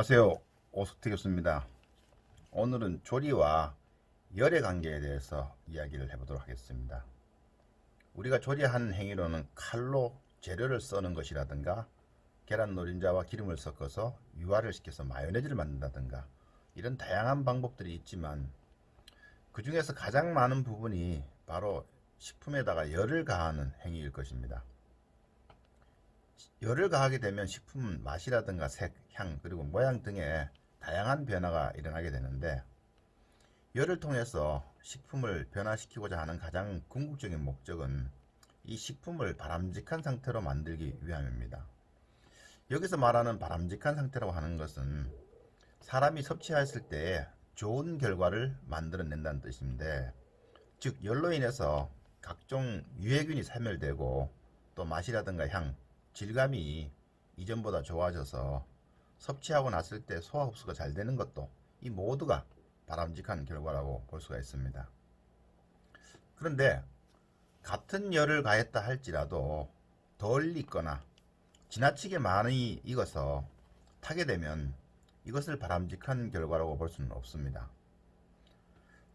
안녕하세요. 오스트 교수입니다. 오늘은 조리와 열의 관계에 대해서 이야기를 해보도록 하겠습니다. 우리가 조리하는 행위로는 칼로 재료를 써는 것이라든가 계란 노른자와 기름을 섞어서 유화를 시켜서 마요네즈를 만든다든가 이런 다양한 방법들이 있지만 그 중에서 가장 많은 부분이 바로 식품에다가 열을 가하는 행위일 것입니다. 열을 가하게 되면 식품 맛이라든가 색, 향, 그리고 모양 등의 다양한 변화가 일어나게 되는데 열을 통해서 식품을 변화시키고자 하는 가장 궁극적인 목적은 이 식품을 바람직한 상태로 만들기 위함입니다. 여기서 말하는 바람직한 상태라고 하는 것은 사람이 섭취했을 때 좋은 결과를 만들어낸다는 뜻인데, 즉 열로 인해서 각종 유해균이 사멸되고 또 맛이라든가 향, 질감이 이전보다 좋아져서 섭취하고 났을 때 소화 흡수가 잘 되는 것도 이 모두가 바람직한 결과라고 볼 수가 있습니다. 그런데 같은 열을 가했다 할지라도 덜 익거나 지나치게 많이 익어서 타게 되면 이것을 바람직한 결과라고 볼 수는 없습니다.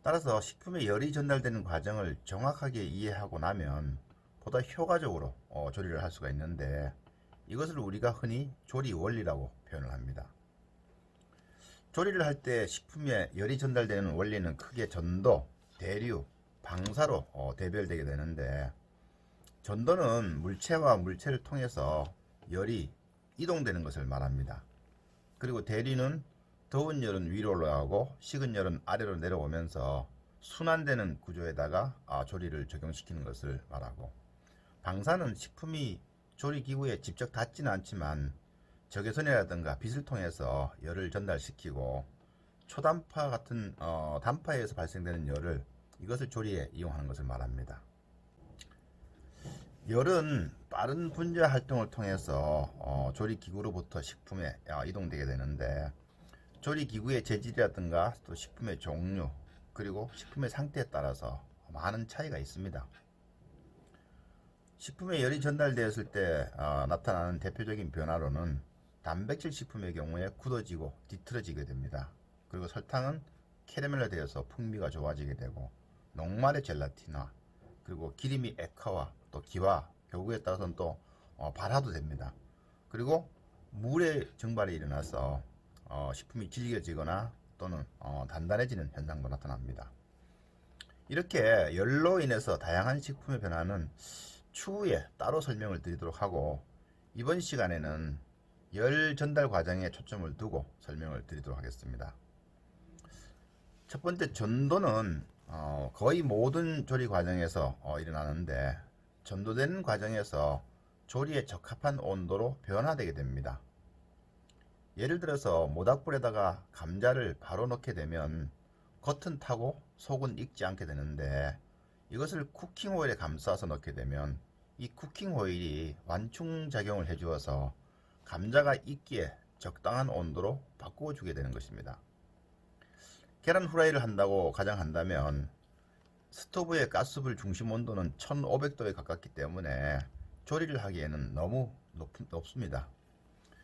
따라서 식품에 열이 전달되는 과정을 정확하게 이해하고 나면 보다 효과적으로 조리를 할 수가 있는데, 이것을 우리가 흔히 조리 원리라고 표현을 합니다. 조리를 할 때 식품에 열이 전달되는 원리는 크게 전도, 대류, 방사로 대별되게 되는데, 전도는 물체와 물체를 통해서 열이 이동되는 것을 말합니다. 그리고 대류는 더운 열은 위로 올라가고 식은 열은 아래로 내려오면서 순환되는 구조에다가 조리를 적용시키는 것을 말하고, 방사는 식품이 조리기구에 직접 닿지는 않지만 적외선이라든가 빛을 통해서 열을 전달시키고, 초단파 같은 단파에 의해서 발생되는 열을 이것을 조리에 이용하는 것을 말합니다. 열은 빠른 분자 활동을 통해서 조리기구로부터 식품에 이동되게 되는데, 조리기구의 재질이라든가 또 식품의 종류, 그리고 식품의 상태에 따라서 많은 차이가 있습니다. 식품에 열이 전달되었을 때 나타나는 대표적인 변화로는 단백질 식품의 경우에 굳어지고 뒤틀어지게 됩니다. 그리고 설탕은 캐러멜로 되어서 풍미가 좋아지게 되고, 녹말의 젤라틴화, 그리고 기름이 액화와 또 기화, 결국에 따라서는 또 발화도 됩니다. 그리고 물의 증발이 일어나서 식품이 질겨지거나 또는 단단해지는 현상도 나타납니다. 이렇게 열로 인해서 다양한 식품의 변화는 추후에 따로 설명을 드리도록 하고, 이번 시간에는 열 전달 과정에 초점을 두고 설명을 드리도록 하겠습니다. 첫 번째, 전도는 거의 모든 조리 과정에서 일어나는데, 전도되는 과정에서 조리에 적합한 온도로 변화되게 됩니다. 예를 들어서 모닥불에다가 감자를 바로 넣게 되면 겉은 타고 속은 익지 않게 되는데, 이것을 쿠킹 오일에 감싸서 넣게 되면 이 쿠킹 오일이 완충 작용을 해주어서 감자가 익기에 적당한 온도로 바꾸어 주게 되는 것입니다. 계란 후라이를 한다고 가정한다면 스토브의 가스불 중심 온도는 1500도에 가깝기 때문에 조리를 하기에는 너무 높습니다.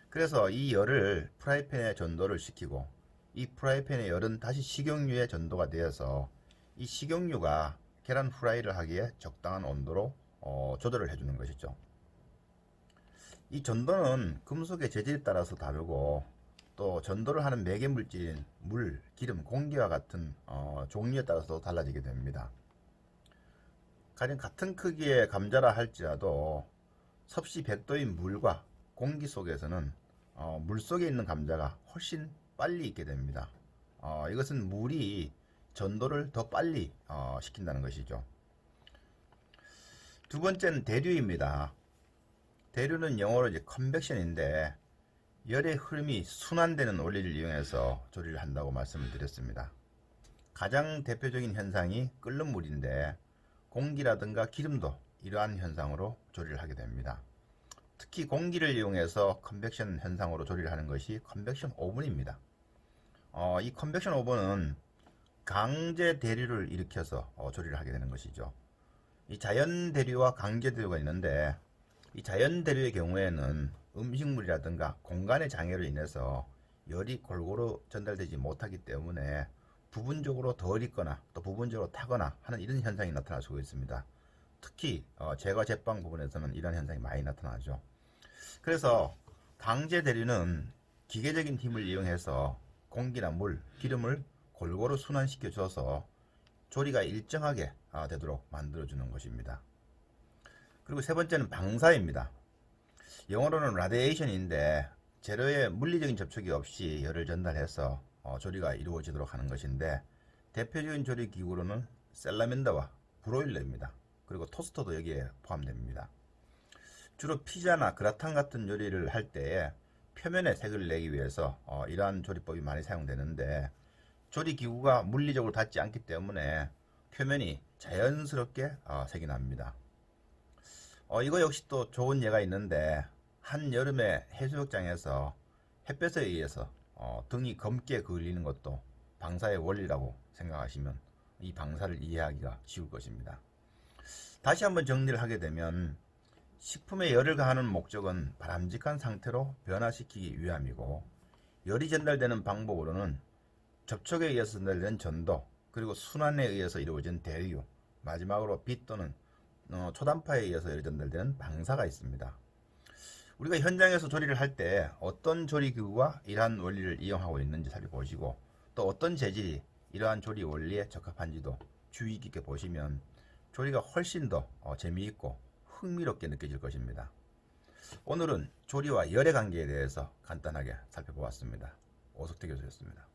그래서 이 열을 프라이팬에 전도를 시키고, 이 프라이팬의 열은 다시 식용유에 전도가 되어서 이 식용유가 계란 후라이를 하기에 적당한 온도로 조절을 해주는 것이죠. 이 전도는 금속의 재질에 따라서 다르고, 또 전도를 하는 매개 물질인 물, 기름, 공기와 같은 종류에 따라서 달라지게 됩니다. 가령 같은 크기의 감자라 할지라도 섭씨 100도인 물과 공기 속에서는 물 속에 있는 감자가 훨씬 빨리 익게 됩니다. 이것은 물이 전도를 더 빨리 시킨다는 것이죠. 두 번째는 대류입니다. 대류는 영어로 이제 컨벡션인데, 열의 흐름이 순환되는 원리를 이용해서 조리를 한다고 말씀을 드렸습니다. 가장 대표적인 현상이 끓는 물인데, 공기라든가 기름도 이러한 현상으로 조리를 하게 됩니다. 특히 공기를 이용해서 컨벡션 현상으로 조리를 하는 것이 컨벡션 오븐입니다. 이 컨벡션 오븐은 강제 대류를 일으켜서 조리를 하게 되는 것이죠. 이 자연 대류와 강제 대류가 있는데, 이 자연 대류의 경우에는 음식물이라든가 공간의 장애로 인해서 열이 골고루 전달되지 못하기 때문에 부분적으로 덜 익거나 또 부분적으로 타거나 하는 이런 현상이 나타날 수가 있습니다. 특히 제과 제빵 부분에서는 이런 현상이 많이 나타나죠. 그래서 강제 대류는 기계적인 힘을 이용해서 공기나 물, 기름을 골고루 순환시켜 줘서 조리가 일정하게 되도록 만들어주는 것입니다. 그리고 세 번째는 방사입니다. 영어로는 라디에이션인데 재료에 물리적인 접촉이 없이 열을 전달해서 조리가 이루어지도록 하는 것인데 대표적인 조리 기구로는 셀라멘더와 브로일러입니다. 그리고 토스터도 여기에 포함됩니다. 주로 피자나 그라탕 같은 요리를 할 때에 표면에 색을 내기 위해서 이러한 조리법이 많이 사용되는데 조리 기구가 물리적으로 닿지 않기 때문에 표면이 자연스럽게 색이 납니다. 이거 역시 또 좋은 예가 있는데 한여름에 해수욕장에서 햇볕에 의해서 등이 검게 그을리는 것도 방사의 원리라고 생각하시면 이 방사를 이해하기가 쉬울 것입니다. 다시 한번 정리를 하게 되면 식품에 열을 가하는 목적은 바람직한 상태로 변화시키기 위함이고 열이 전달되는 방법으로는 접촉에 의해서 전달되는 전도 그리고 순환에 의해서 이루어진 대류 마지막으로 빛 또는 초단파에 의해서 열이 전달되는 방사가 있습니다. 우리가 현장에서 조리를 할 때 어떤 조리기구가 이러한 원리를 이용하고 있는지 살펴보시고 또 어떤 재질이 이러한 조리 원리에 적합한지도 주의 깊게 보시면 조리가 훨씬 더 재미있고 흥미롭게 느껴질 것입니다. 오늘은 조리와 열의 관계에 대해서 간단하게 살펴보았습니다. 오석태 교수였습니다.